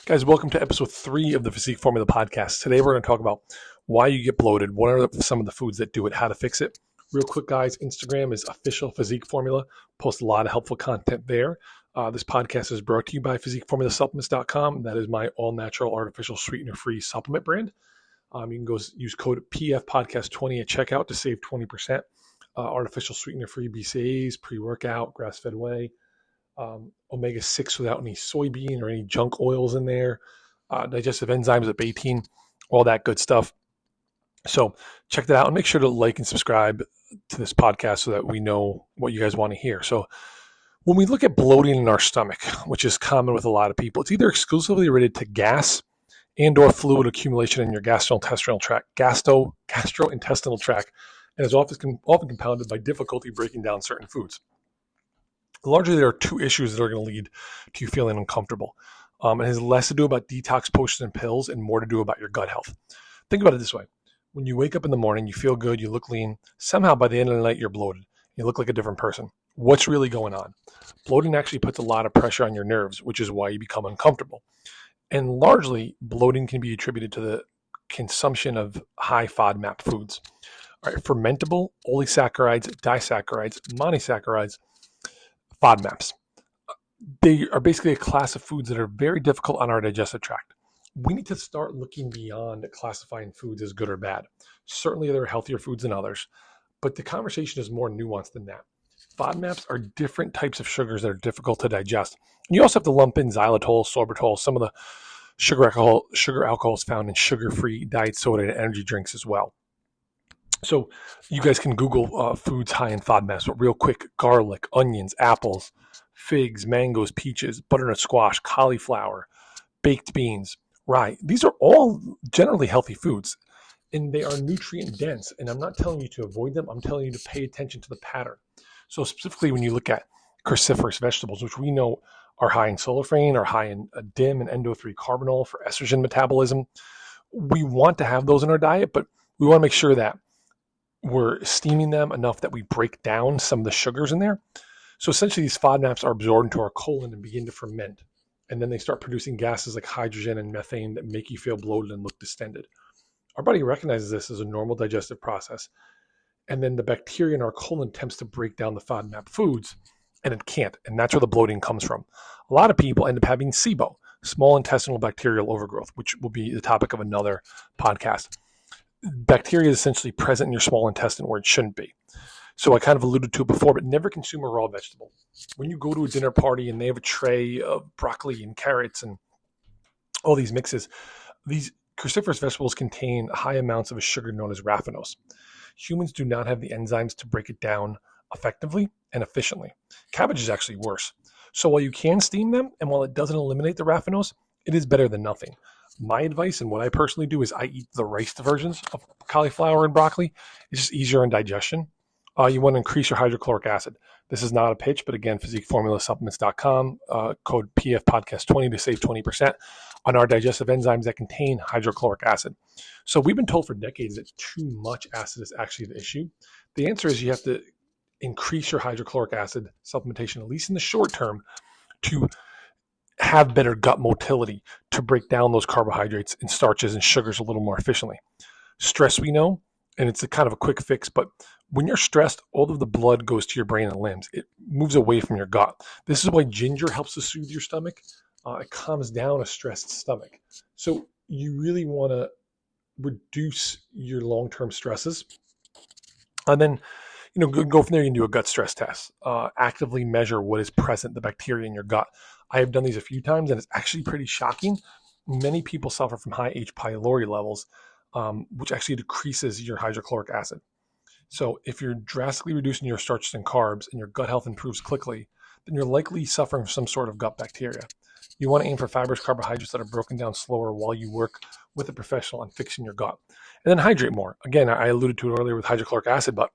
Guys, welcome to episode 3 of the Physique Formula podcast. Today we're going to talk about why you get bloated, what are some of the foods that do it, how to fix it. Real quick, guys, Instagram is official Physique Formula. Post a lot of helpful content there. This podcast is brought to you by PhysiqueFormulaSupplements.com. That is my all-natural, artificial, sweetener-free supplement brand. You can go use code PFPodcast20 at checkout to save 20%. Artificial sweetener-free BCAAs, pre-workout, grass-fed whey. Omega-6 without any soybean or any junk oils in there, digestive enzymes of 18, all that good stuff. So check that out and make sure to like and subscribe to this podcast so that we know what you guys want to hear. So when we look at bloating in our stomach, which is common with a lot of people, it's either exclusively related to gas and or fluid accumulation in your gastrointestinal tract, and is often compounded by difficulty breaking down certain foods. Largely, there are two issues that are going to lead to you feeling uncomfortable. It has less to do about detox potions and pills and more to do about your gut health. Think about it this way. When you wake up in the morning, you feel good, you look lean. Somehow by the end of the night, you're bloated. You look like a different person. What's really going on? Bloating actually puts a lot of pressure on your nerves, which is why you become uncomfortable. And largely, bloating can be attributed to the consumption of high FODMAP foods. All right, fermentable, oligosaccharides, disaccharides, monosaccharides, FODMAPs. They are basically a class of foods that are very difficult on our digestive tract. We need to start looking beyond classifying foods as good or bad. Certainly there are healthier foods than others, but the conversation is more nuanced than that. FODMAPs are different types of sugars that are difficult to digest. And you also have to lump in xylitol, sorbitol, some of the sugar alcohols found in sugar-free diet soda and energy drinks as well. So you guys can Google foods high in FODMAPs, but real quick, garlic, onions, apples, figs, mangoes, peaches, butternut squash, cauliflower, baked beans, rye. These are all generally healthy foods, and they are nutrient dense. And I'm not telling you to avoid them. I'm telling you to pay attention to the pattern. So specifically when you look at cruciferous vegetables, which we know are high in soulophane, are high in DIM and endo-3 carbinol for estrogen metabolism, we want to have those in our diet, but we want to make sure that we're steaming them enough that we break down some of the sugars in there. So essentially these FODMAPs are absorbed into our colon and begin to ferment. And then they start producing gases like hydrogen and methane that make you feel bloated and look distended. Our body recognizes this as a normal digestive process. And then the bacteria in our colon attempts to break down the FODMAP foods, and it can't. And that's where the bloating comes from. A lot of people end up having SIBO, small intestinal bacterial overgrowth, which will be the topic of another podcast. Bacteria is essentially present in your small intestine where it shouldn't be. So I kind of alluded to it before, but never consume a raw vegetable. When you go to a dinner party and they have a tray of broccoli and carrots and all these mixes, these cruciferous vegetables contain high amounts of a sugar known as raffinose. Humans do not have the enzymes to break it down effectively and efficiently. Cabbage is actually worse. So while you can steam them, and while it doesn't eliminate the raffinose, it is better than nothing. My advice and what I personally do is I eat the riced versions of cauliflower and broccoli. It's just easier in digestion. You want to increase your hydrochloric acid. This is not a pitch, but again, PhysiqueFormulaSupplements.com, code PFPodcast20 to save 20% on our digestive enzymes that contain hydrochloric acid. So we've been told for decades that too much acid is actually the issue. The answer is you have to increase your hydrochloric acid supplementation, at least in the short term, to have better gut motility, to break down those carbohydrates and starches and sugars a little more efficiently. Stress, we know, and it's a kind of a quick fix, but when you're stressed, all of the blood goes to your brain and limbs. It moves away from your gut. This is why ginger helps to soothe your stomach. It calms down a stressed stomach. So you really want to reduce your long-term stresses. And then, go from there. You can do a gut stress test. Actively measure what is present, the bacteria in your gut. I have done these a few times, and it's actually pretty shocking. Many people suffer from high H. pylori levels, which actually decreases your hydrochloric acid. So if you're drastically reducing your starches and carbs and your gut health improves quickly, then you're likely suffering from some sort of gut bacteria. You want to aim for fibrous carbohydrates that are broken down slower while you work with a professional on fixing your gut. And then hydrate more. Again, I alluded to it earlier with hydrochloric acid, but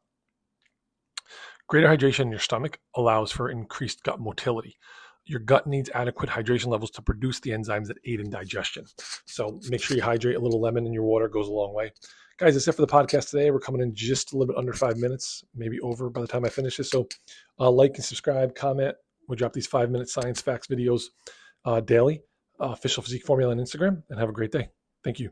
greater hydration in your stomach allows for increased gut motility. Your gut needs adequate hydration levels to produce the enzymes that aid in digestion. So make sure you hydrate. A little lemon in your water goes a long way. Guys, that's it for the podcast today. We're coming in just a little bit under 5 minutes, maybe over by the time I finish this. So like and subscribe, comment. We drop these 5-minute science facts videos daily. Official Physique Formula on Instagram, and have a great day. Thank you.